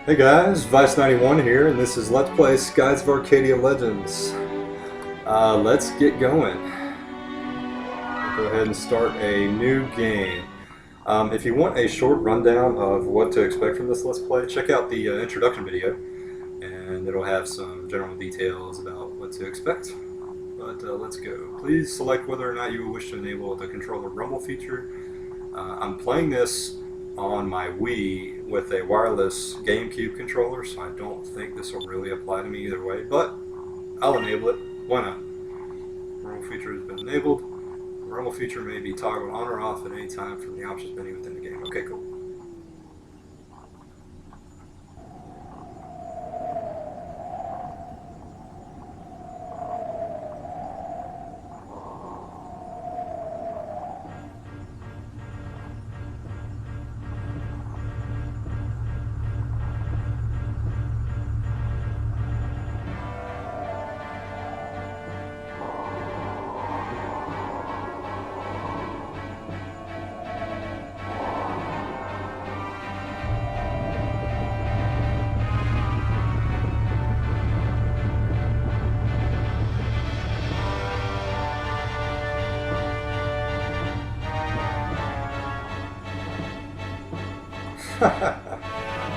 Hey guys, Vice91 here, and this is Let's Play Skies of Arcadia Legends. Let's get going. Go ahead and start a new game. If you want a short rundown of what to expect from this Let's Play, check out the introduction video, and it'll have some general details about what to expect. But let's go. Please select whether or not you wish to enable the controller rumble feature. I'm playing this on my Wii with a wireless GameCube controller, so I don't think this will really apply to me either way, but I'll enable it. Why not? Rumble feature has been enabled. The rumble feature may be toggled on or off at any time from the options menu within the game. Okay, cool.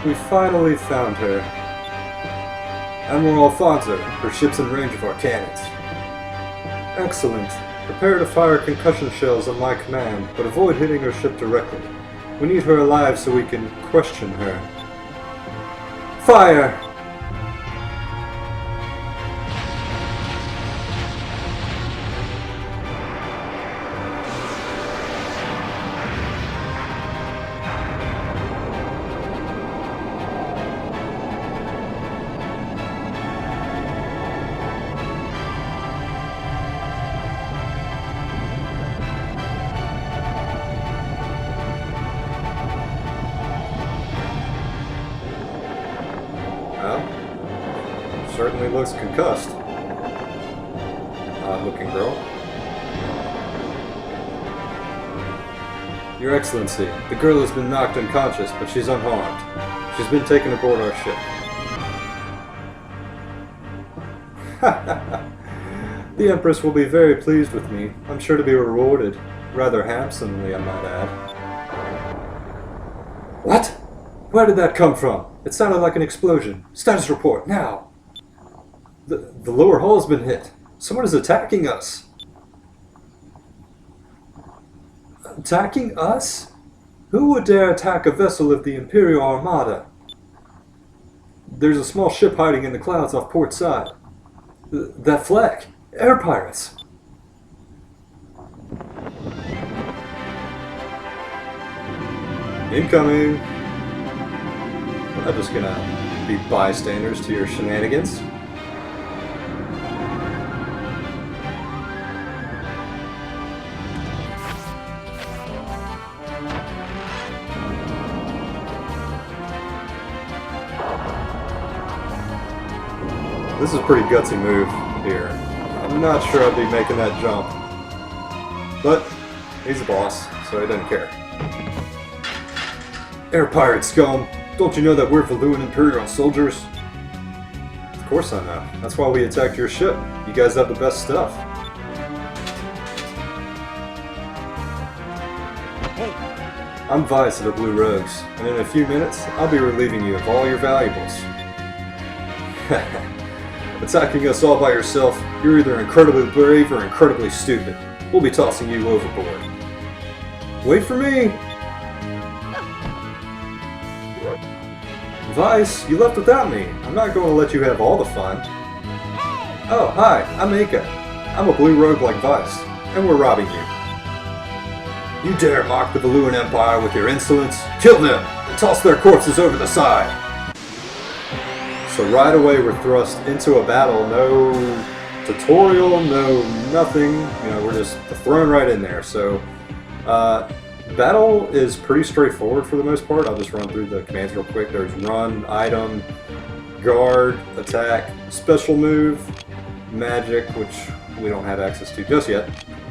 We finally found her. Admiral Alfonso, her ship's in range of our cannons. Excellent. Prepare to fire concussion shells on my command, but avoid hitting her ship directly. We need her alive so we can question her. Fire! Certainly looks concussed. Odd-looking girl. Your Excellency, the girl has been knocked unconscious, but she's unharmed. She's been taken aboard our ship. The Empress will be very pleased with me. I'm sure to be rewarded. Rather handsomely, I might add. What? Where did that come from? It sounded like an explosion. Status report, now! The lower hull has been hit. Someone is attacking us. Attacking us? Who would dare attack a vessel of the Imperial Armada? There's a small ship hiding in the clouds off port side. That flag. Air pirates. Incoming. We're not just gonna be bystanders to your shenanigans. This is a pretty gutsy move here. I'm not sure I'd be making that jump. But he's the boss, so he doesn't care. Air pirate scum! Don't you know that we're Valuan Imperial soldiers? Of course I know. That's why we attacked your ship. You guys have the best stuff. Hey. I'm Vice of the Blue Rogues, and in a few minutes, I'll be relieving you of all your valuables. Attacking us all by yourself, you're either incredibly brave or incredibly stupid. We'll be tossing you overboard. Wait for me! Vice, you left without me. I'm not going to let you have all the fun. Oh, hi, I'm Aka. I'm a blue rogue like Vice, and we're robbing you. You dare mock the Valuan Empire with your insolence? Kill them and toss their corpses over the side! So right away we're thrust into a battle, no tutorial, no nothing, you know, we're just thrown right in there. So battle is pretty straightforward for the most part. I'll just run through the commands real quick. There's run, item, guard, attack, special move, magic, which we don't have access to just yet,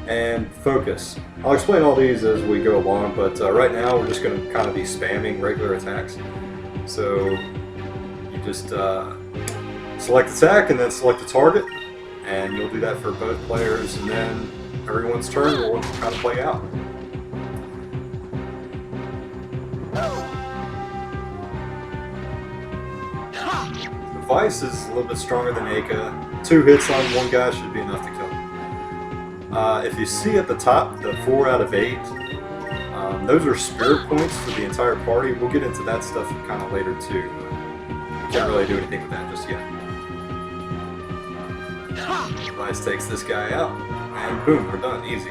and focus. I'll explain all these as we go along, but right now we're just going to kind of be spamming regular attacks. So You just select attack and then select the target, and you'll do that for both players, and then everyone's turn will kind of play out. The Vice is a little bit stronger than Aka. 2 hits on one guy should be enough to kill him. If you see at the top the 4 out of 8, those are spirit points for the entire party. We'll get into that stuff kind of later too. We can't really do anything with that just yet. Vice takes this guy out, and boom, we're done. Easy.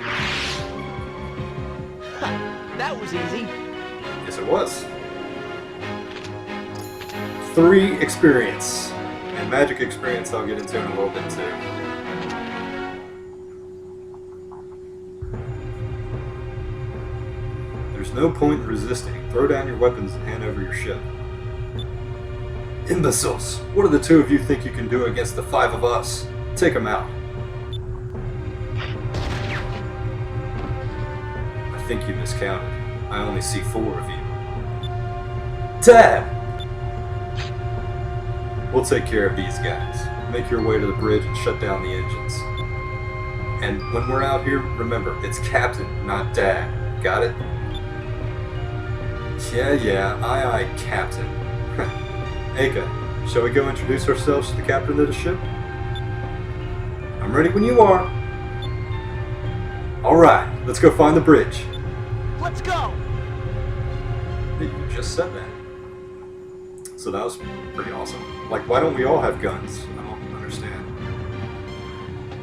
That was easy. Yes, it was. 3 experience. And magic experience I'll get into in a little bit too. There's no point in resisting. Throw down your weapons and hand over your ship. Imbeciles! What do the 2 of you think you can do against the 5 of us? Take them out. I think you miscounted. I only see 4 of you. Dad! We'll take care of these guys. Make your way to the bridge and shut down the engines. And when we're out here, remember, it's Captain, not Dad. Got it? Yeah, aye, Captain. Aka, shall we go introduce ourselves to the captain of the ship? I'm ready when you are. Alright, let's go find the bridge. Let's go! You just said that. So that was pretty awesome. Like, why don't we all have guns? I don't understand.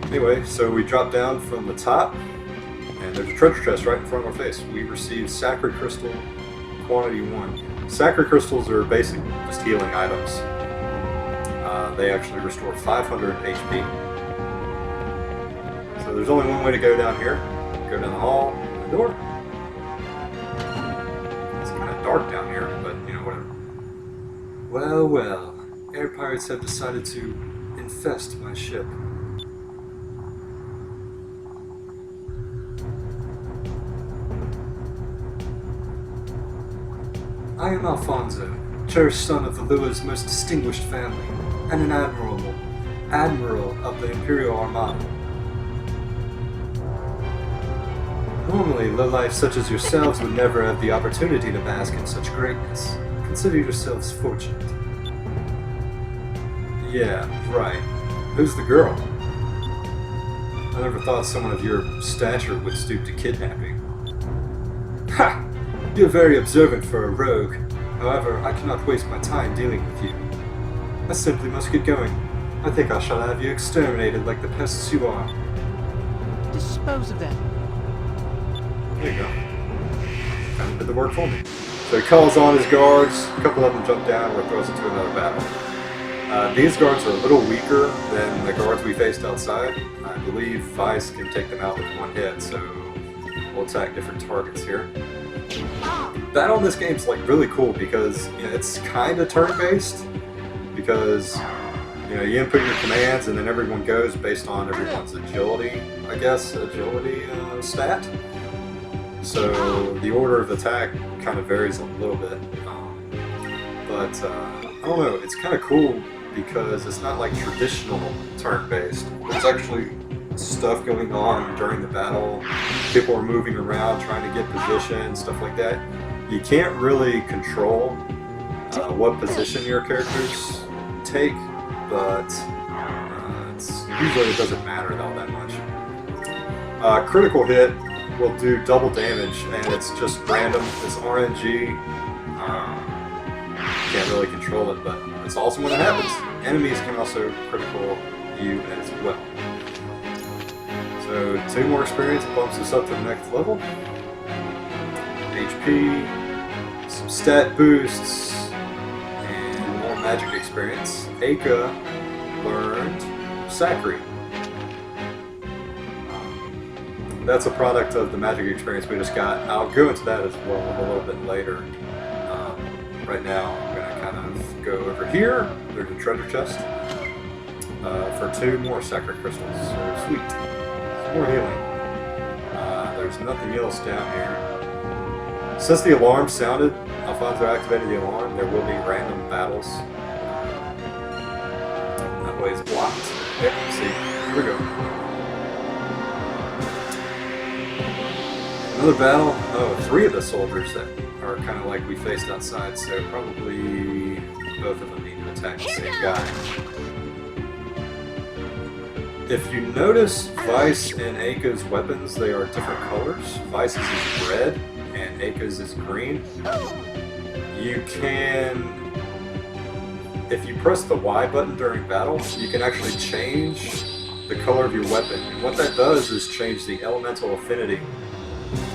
Anyway, so we drop down from the top, and there's a treasure chest right in front of our face. We received Sacred Crystal Quantity 1. Sacred Crystals are basically just healing items. They actually restore 500 HP. So there's only one way to go down here. Go down the hall, the door. It's kind of dark down here, but you know, whatever. Well, air pirates have decided to infest my ship. I am Alfonso, cherished son of the Lua's most distinguished family, and an admiral of the Imperial Armada. Normally, lowlifes such as yourselves would never have the opportunity to bask in such greatness. Consider yourselves fortunate. Yeah, right. Who's the girl? I never thought someone of your stature would stoop to kidnapping. Ha! You're very observant for a rogue. However, I cannot waste my time dealing with you. I simply must get going. I think I shall have you exterminated like the pests you are. Dispose of them. There you go. Kind of did the work for me. So he calls on his guards. A couple of them jump down and throws into another battle. These guards are a little weaker than the guards we faced outside. I believe Vice can take them out with 1 hit, so we'll attack different targets here. Battle in this game is like really cool because it's kind of turn-based, because you input your commands and then everyone goes based on everyone's agility, I guess, stat. So the order of attack kind of varies a little bit, but I don't know, it's kind of cool because it's not like traditional turn-based. There's actually stuff going on during the battle. People are moving around trying to get position, stuff like that. You can't really control what position your characters take, but usually it doesn't matter all that much. Critical hit will do double damage, and it's just random. It's RNG. Can't really control it, but it's awesome when it happens. Enemies can also critical you as well. So 2 more experience bumps us up to the next level. HP, some stat boosts, and more magic experience. Aka learned Sacri. That's a product of the magic experience we just got. I'll go into that as well a little bit later. Right now, I'm going to kind of go over here. There's a treasure chest for 2 more sacred crystals. So sweet. More healing. There's nothing else down here. Since the alarm sounded, Alfonso activated the alarm, there will be random battles Yep, see, here we go. Another battle. Oh, 3 of the soldiers that are kind of like we faced outside, so probably both of them need to attack the same guy. If you notice Vice and Aka's weapons, they are different colors. Vice's is red and Aka's is green. You can, if you press the Y button during battle, you can actually change the color of your weapon. And what that does is change the elemental affinity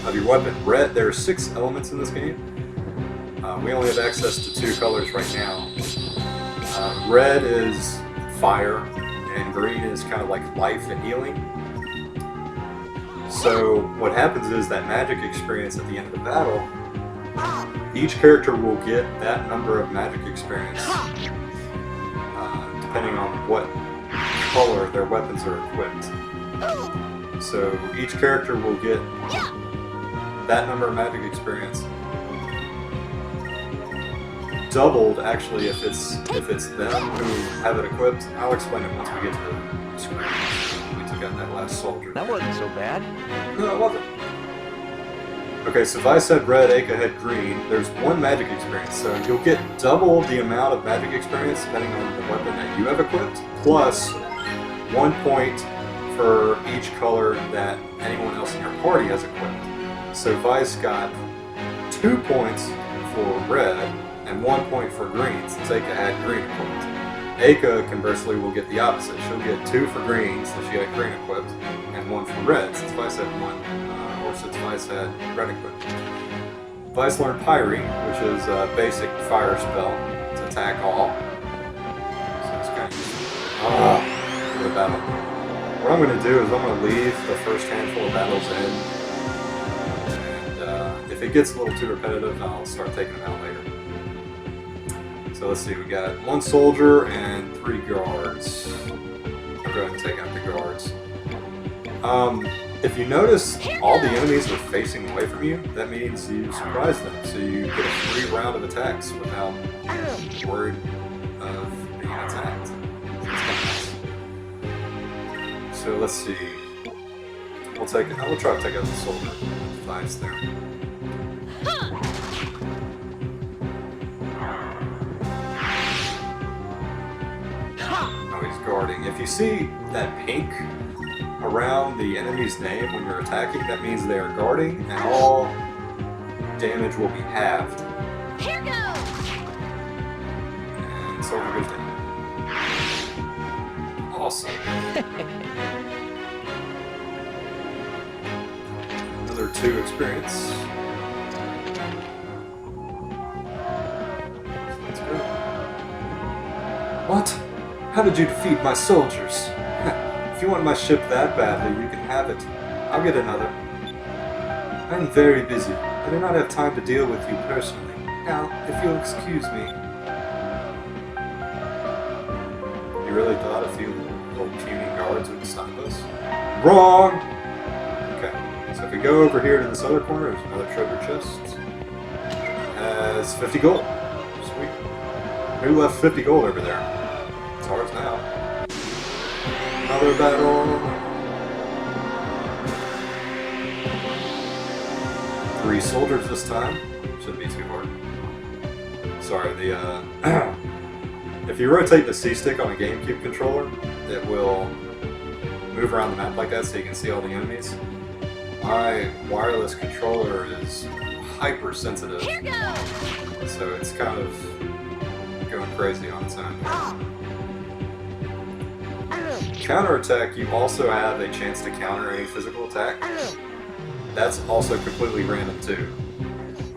of your weapon. Red, there are 6 elements in this game. We only have access to 2 colors right now. Red is fire, and green is kind of like life and healing. So what happens is that magic experience at the end of the battle, each character will get that number of magic experience depending on what color their weapons are equipped. So each character will get that number of magic experience doubled, actually, if it's them who have it equipped. I'll explain it once we get to the screen. We took out that last soldier. That wasn't so bad. No, it wasn't. Okay, so Vice had red, Aka had green. There's 1 magic experience, so you'll get double the amount of magic experience depending on the weapon that you have equipped, plus 1 point for each color that anyone else in your party has equipped. So Vice got 2 points for red and 1 point for green, since Aka had green equipped. Aka, conversely, will get the opposite. She'll get 2 for green, since she had green equipped, and 1 for red, since Vice had 1, or since Vice had red equipped. Vice learned Pyre, which is a basic fire spell to attack all. So it's kind of useful for the battle. What I'm going to do is I'm going to leave the first handful of battles in, and if it gets a little too repetitive, I'll start taking them out later. So let's see, we got 1 soldier and 3 guards. I'll go ahead and take out the guards. If you notice all the enemies are facing away from you, that means you surprise them. So you get a free round of attacks without worried of being attacked. So let's see. We'll try to take out the soldier. Vice there. Guarding. If you see that pink around the enemy's name when you're attacking, that means they are guarding, and all damage will be halved. Here goes! And soldier goes down. Awesome. Another 2 experience. Let's go. What? How did you defeat my soldiers? If you want my ship that badly, you can have it. I'll get another. I'm very busy. I do not have time to deal with you personally. Now, if you'll excuse me. You really thought a few little puny guards would stop us? Wrong! Okay, so if we go over here to this other corner, there's another treasure chest. Has 50 gold. Sweet. Who left 50 gold over there? It's ours now. Another battle. 3 soldiers this time. Shouldn't be too hard. Sorry, the if you rotate the C-stick on a GameCube controller, it will move around the map like that so you can see all the enemies. My wireless controller is hypersensitive, so it's kind of going crazy on its own. Counterattack, you also have a chance to counter any physical attack. That's also completely random too.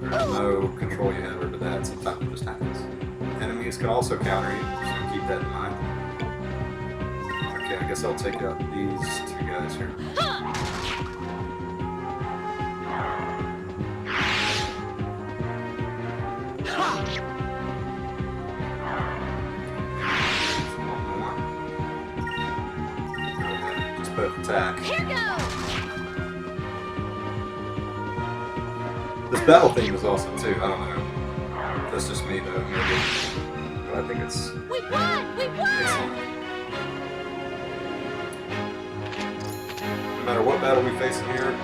There's no control you have over that, sometimes it just happens. Enemies can also counter you, so keep that in mind. Okay, I guess I'll take out these 2 guys here. Both attack. This battle theme is awesome too. I don't know. That's just me though, maybe. But I think it's. We won! We won! matter what battle we face in here,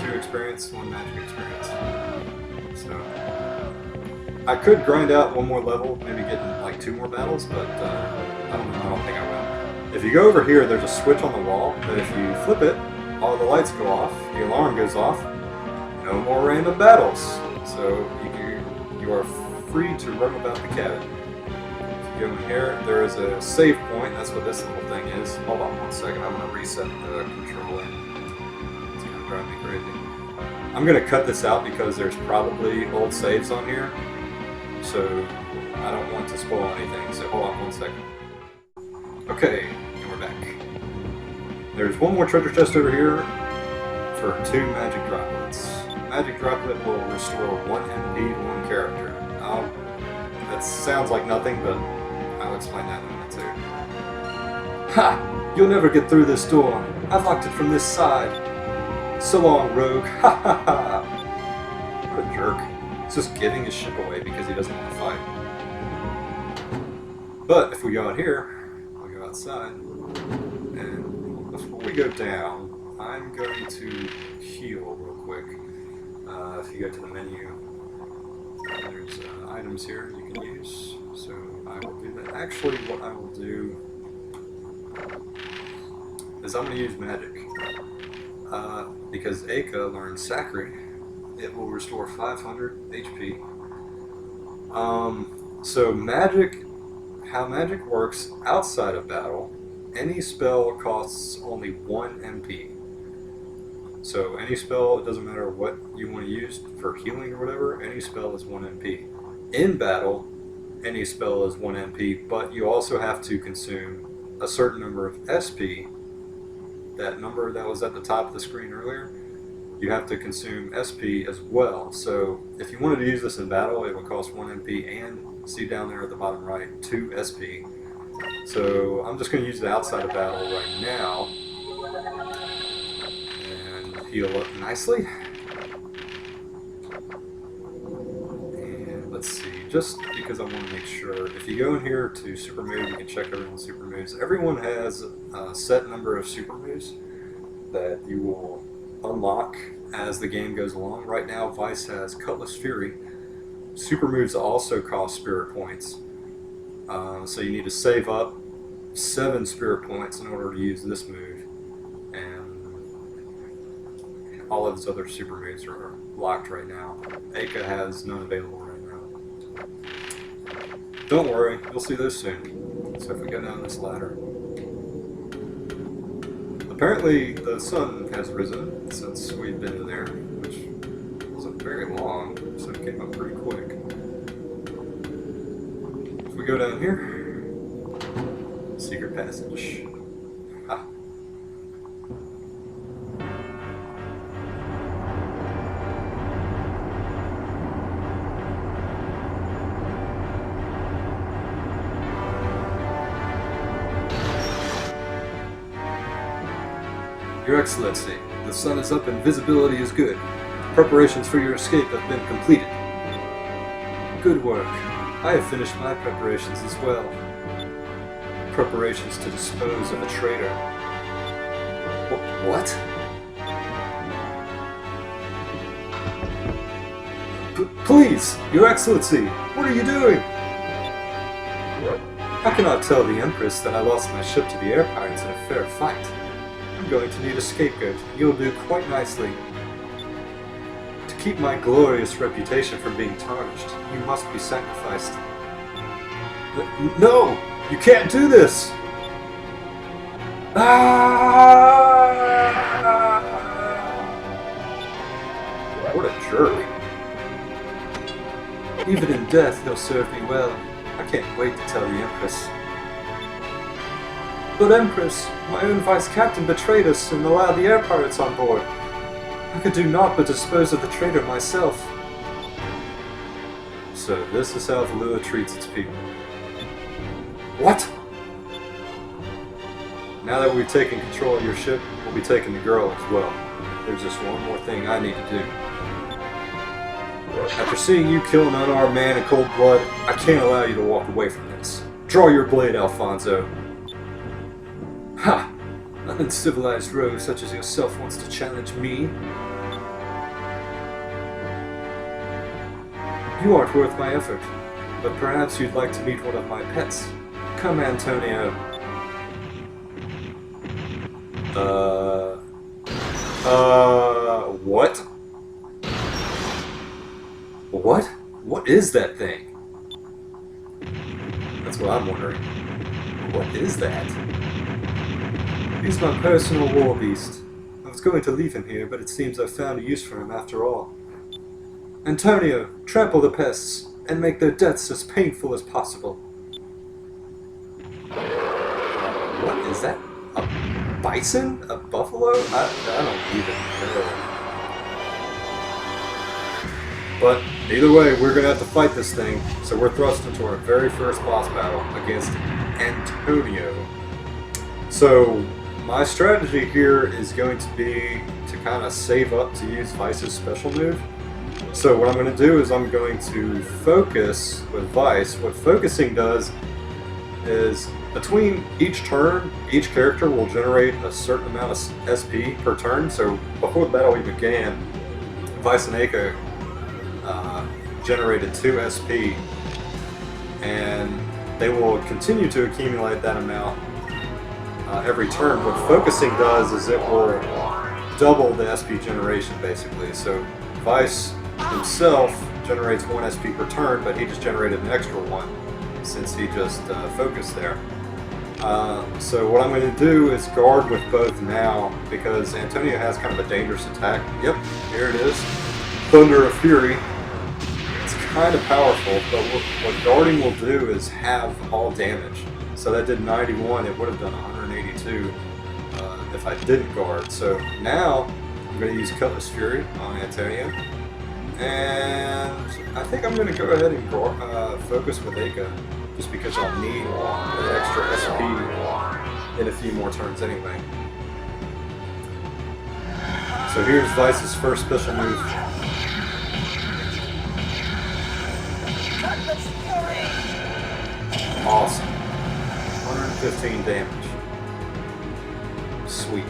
2 experience, 1 magic experience. So I could grind out 1 more level, maybe get like 2 more battles, but I don't know. I don't think I will. If you go over here, there's a switch on the wall that if you flip it, all the lights go off, the alarm goes off, no more random battles. So you are free to roam about the cabin. If you go in here, there is a save point. That's what this little thing is. Hold on 1 second. I'm going to reset the controller. It's going to drive me crazy. I'm going to cut this out because there's probably old saves on here. So I don't want to spoil anything. So hold on 1 second. Okay, and we're back. There's 1 more treasure chest over here for 2 magic droplets. Magic droplet will restore 1 MP to 1 character. That sounds like nothing, but I'll explain that in a minute too. Ha! You'll never get through this door. I've locked it from this side. So long, rogue. Ha ha ha! What a jerk. He's just giving his ship away because he doesn't want to fight. But if we go out here, we'll go outside, and before we go down, I'm going to heal real quick. If you go to the menu, there's items here you can use, so I will do that. Actually, what I will do is I'm going to use magic. Because Aka learned Sakri, it will restore 500 HP. So magic, how magic works outside of battle, any spell costs only 1 MP. So any spell, it doesn't matter what you want to use for healing or whatever, any spell is 1 MP. In battle, any spell is 1 MP, but you also have to consume a certain number of SP. That number that was at the top of the screen earlier, you have to consume SP as well. So if you wanted to use this in battle, it would cost 1 MP, and see down there at the bottom right, 2 SP. So I'm just going to use it outside of battle right now. Heal up nicely. And let's see, just because I want to make sure, if you go in here to super moves, you can check everyone's super moves. Everyone has a set number of super moves that you will unlock as the game goes along. Right now, Vice has Cutlass Fury. Super moves also cost spirit points. So you need to save up 7 spirit points in order to use this move. All of his other super moves are locked right now. Aka has none available right now. Don't worry, you'll see those soon. So if we go down this ladder. Apparently the sun has risen since we've been in there, which wasn't very long, so it came up pretty quick. If we go down here, secret passage. Ha. Your Excellency, the sun is up and visibility is good. Preparations for your escape have been completed. Good work. I have finished my preparations as well. Preparations to dispose of a traitor. What? Please, Your Excellency, what are you doing? I cannot tell the Empress that I lost my ship to the air pirates in a fair fight. I'm going to need a scapegoat. You'll do quite nicely. To keep my glorious reputation from being tarnished, you must be sacrificed. No! You can't do this! Ah! What a jerk. Even in death, he'll serve me well. I can't wait to tell the Empress. But Empress, my own vice-captain betrayed us and allowed the air pirates on board. I could do naught but dispose of the traitor myself. So this is how Valua treats its people. What? Now that we've taken control of your ship, we'll be taking the girl as well. There's just one more thing I need to do. After seeing you kill an unarmed man in cold blood, I can't allow you to walk away from this. Draw your blade, Alfonso. Ha! An uncivilized rogue such as yourself wants to challenge me? You aren't worth my effort, but perhaps you'd like to meet one of my pets. Come, Antonio. What? What? What is that thing? That's what I'm wondering. What is that? He's my personal war beast. I was going to leave him here, but it seems I've found a use for him after all. Antonio, trample the pests, and make their deaths as painful as possible. What is that? A bison? A buffalo? I don't even know. But either way, we're going to have to fight this thing, so we're thrust into our very first boss battle against Antonio. So my strategy here is going to be to kind of save up to use Vice's special move. So what I'm going to do is I'm going to focus with Vice. What focusing does is between each turn, each character will generate a certain amount of SP per turn. So before the battle even began, Vice and Eiko generated 2 SP, and they will continue to accumulate that amount every turn. What focusing does is it will double the SP generation, basically. So Vice himself generates 1 SP per turn, but he just generated an extra 1 since he just focused there. So what I'm going to do is guard with both now, because Antonio has kind of a dangerous attack. Yep, here it is. Thunder of Fury. It's kind of powerful, but what guarding will do is have all damage. So that did 91, it would have done 182 if I didn't guard. So now I'm going to use Cutlass Fury on Antonio. And I think I'm going to go ahead and focus with Eiko, just because I'll need the extra SP in a few more turns anyway. So here's Vice's first special move. Awesome. 115 damage. Sweet.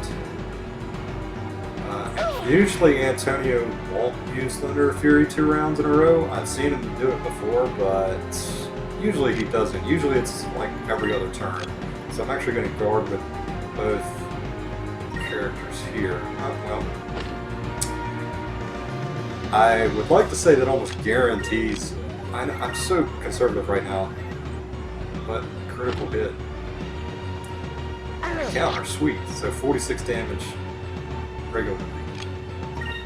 Usually Antonio won't use Thunder of Fury 2 rounds in a row. I've seen him do it before, but usually he doesn't. Usually it's like every other turn. So I'm actually going to guard with both characters here. Oh, well. I would like to say that almost guarantees. I'm so conservative right now. But critical hit. Counter, sweet. So 46 damage regularly.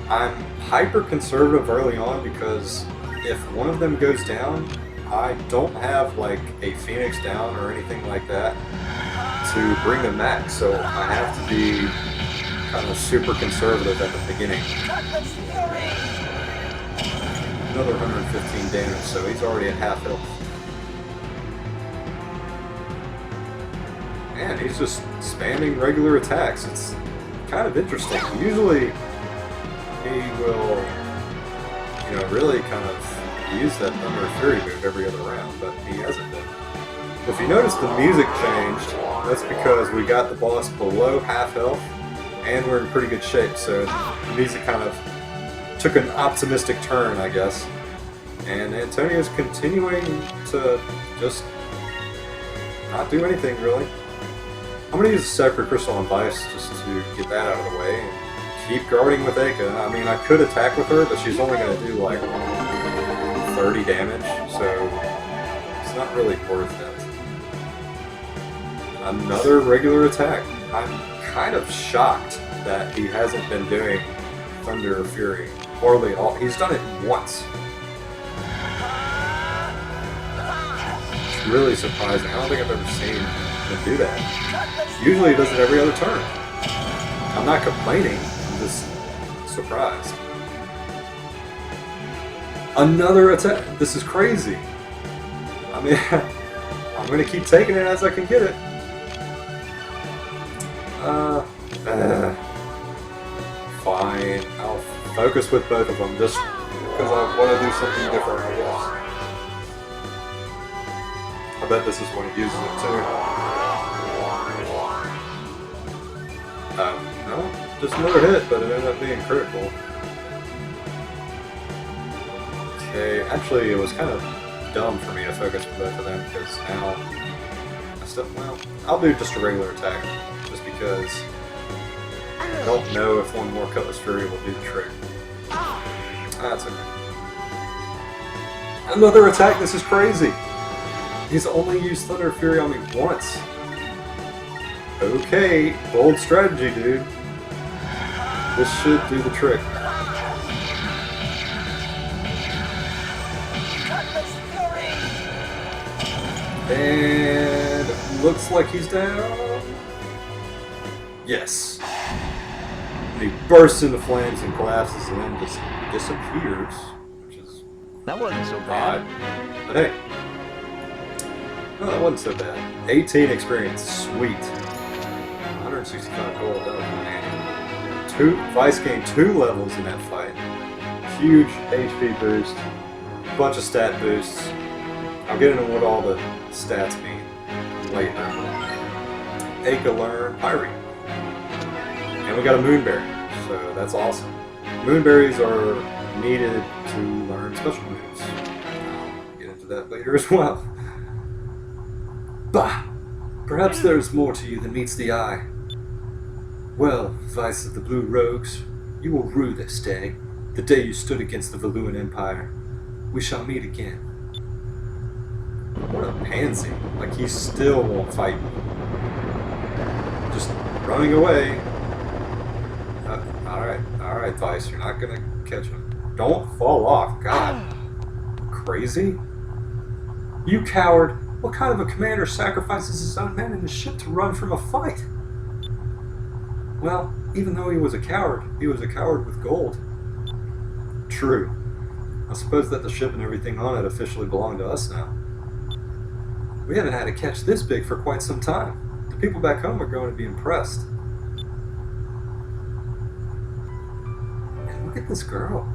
I'm hyper conservative early on because if one of them goes down, I don't have like a Phoenix down or anything like that to bring them back. So I have to be kind of super conservative at the beginning. Another 115 damage, so he's already at half health. Man, he's just spamming regular attacks. It's kind of interesting. Usually he will, really kind of use that Thunder Fury move every other round, but he hasn't been. If you notice the music changed, that's because we got the boss below half health, and we're in pretty good shape, so the music kind of took an optimistic turn, I guess. And Antonio's continuing to just not do anything, really. I'm going to use a Sacred Crystal on Vice just to get that out of the way and keep guarding with Eiko. I mean, I could attack with her, but she's only going to do like 30 damage, so it's not really worth it. Another regular attack. I'm kind of shocked that he hasn't been doing Thunder or Fury hardly at all. He's done it once. It's really surprising. I don't think I've ever seen him do that. Usually he does it every other turn. I'm not complaining, I'm just surprised. Another attack! This is crazy. I mean, I'm going to keep taking it as I can get it. Fine. I'll focus with both of them just because I want to do something different, I guess. I bet this is when he uses it too. Just another hit, but it ended up being critical. Okay, actually it was kind of dumb for me to focus for both of them because now I still, well, I'll do just a regular attack just because I don't know if one more Cutlass Fury will do the trick. That's okay. Another attack, this is crazy! He's only used Thunder Fury on me once. Okay, bold strategy, dude. This should do the trick. And looks like he's down. Yes. And he bursts into flames and collapses and then just disappears, which is That wasn't so bad. odd. But hey, no, that wasn't so bad. 18 experience, sweet. 165 gold, that was handy. Vice gained 2 levels in that fight. Huge HP boost, bunch of stat boosts. I'll get into what all the stats mean later. Aka learn Pyre. And we got a Moonberry, so that's awesome. Moonberries are needed to learn special moves. I'll get into that later as well. Bah! Perhaps there is more to you than meets the eye. Well, Vice of the Blue Rogues, you will rue this day, the day you stood against the Valuan Empire. We shall meet again. What a pansy. Like, he still won't fight me. Just running away. Alright, Vice, you're not gonna catch him. Don't fall off, God. Crazy? You coward! What kind of a commander sacrifices his own men in his ship to run from a fight? Well, even though he was a coward with gold. True. I suppose that the ship and everything on it officially belong to us now. We haven't had a catch this big for quite some time. The people back home are going to be impressed. And look at this girl.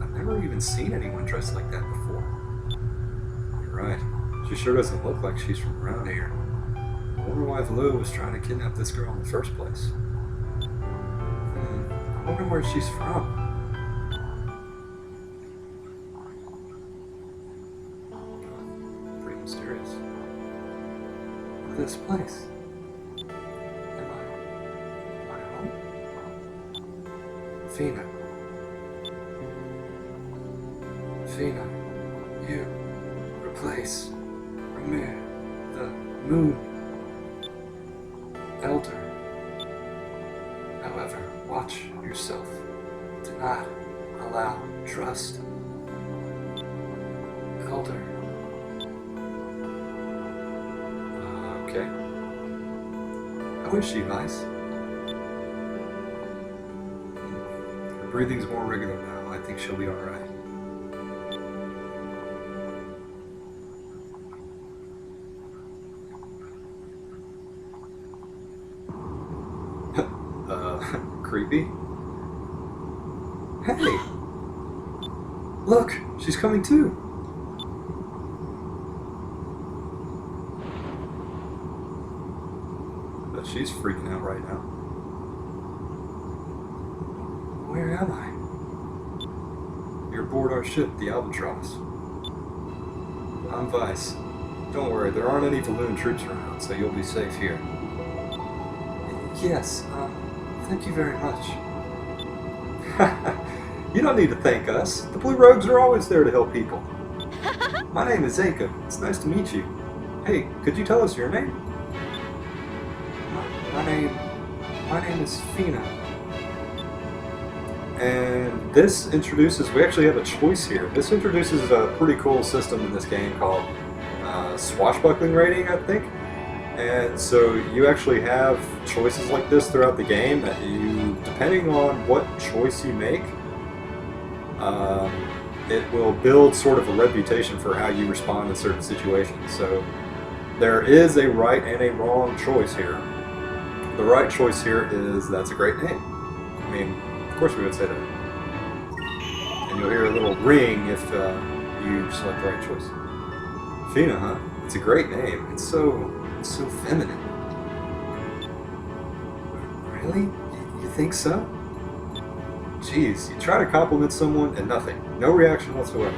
I've never even seen anyone dressed like that before. You're right. She sure doesn't look like she's from around here. I wonder why Valu was trying to kidnap this girl in the first place. I wonder where she's from. Pretty mysterious. Look at this place. Am I home? Fina. Fina, you replace, remove the moon elder. However, watch yourself. Do not allow trust. Elder. Okay. How is she, Vice? Her breathing's more regular now. I think she'll be alright. Creepy. Hey! Look! She's coming too! But she's freaking out right now. Where am I? You're aboard our ship, the Albatross. I'm Vice. Don't worry, there aren't any Valuan troops around, so you'll be safe here. Yes, thank you very much. You don't need to thank us. The Blue Rogues are always there to help people. My name is Aka. It's nice to meet you. Hey, could you tell us your name? My name is Fina. And this introduces, we actually have a choice here. This introduces a pretty cool system in this game called swashbuckling rating, I think. And so you actually have choices like this throughout the game that you, depending on what choice you make, it will build sort of a reputation for how you respond in certain situations. So there is a right and a wrong choice here. The right choice here is, that's a great name. I mean, of course we would say that. And you'll hear a little ring if you select the right choice. Fina, huh? It's a great name. It's so feminine. Really? You think so? Jeez, you try to compliment someone and nothing. No reaction whatsoever.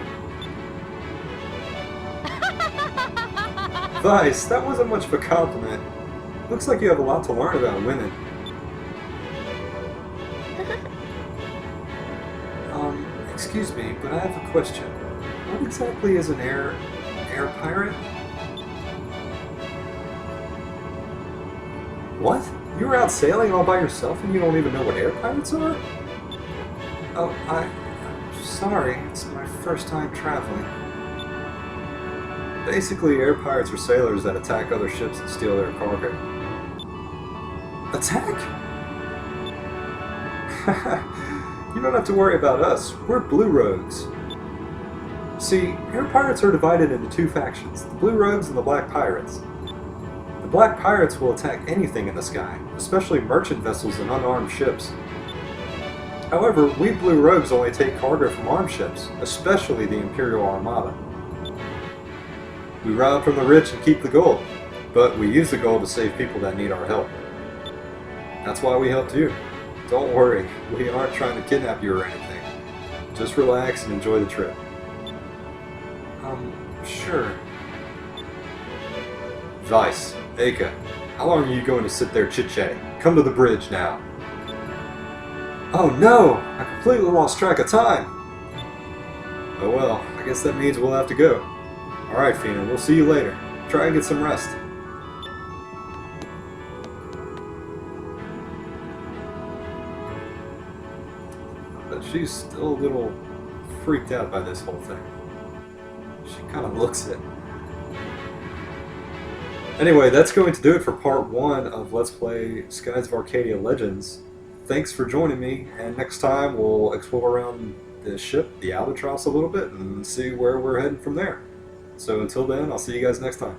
Vice, that wasn't much of a compliment. Looks like you have a lot to learn about women. Excuse me, but I have a question. What exactly is an air pirate? What? You were out sailing all by yourself and you don't even know what air pirates are? Oh, I'm sorry. It's my first time traveling. Basically, air pirates are sailors that attack other ships and steal their cargo. Attack? You don't have to worry about us. We're blue rogues. See, air pirates are divided into two factions, the blue rogues and the black pirates. The black pirates will attack anything in the sky, especially merchant vessels and unarmed ships. However, we blue rogues only take cargo from armed ships, especially the Imperial Armada. We rob from the rich and keep the gold, but we use the gold to save people that need our help. That's why we helped you. Don't worry, we aren't trying to kidnap you or anything. Just relax and enjoy the trip. Sure. Vice, Aka, how long are you going to sit there chit-chatting? Come to the bridge now. Oh no! I completely lost track of time! Oh well, I guess that means we'll have to go. Alright, Fina, we'll see you later. Try and get some rest. But she's still a little freaked out by this whole thing. She kind of looks it. Anyway, that's going to do it for part 1 of Let's Play Skies of Arcadia Legends. Thanks for joining me, and next time we'll explore around the ship, the Albatross, a little bit, and see where we're heading from there. So until then, I'll see you guys next time.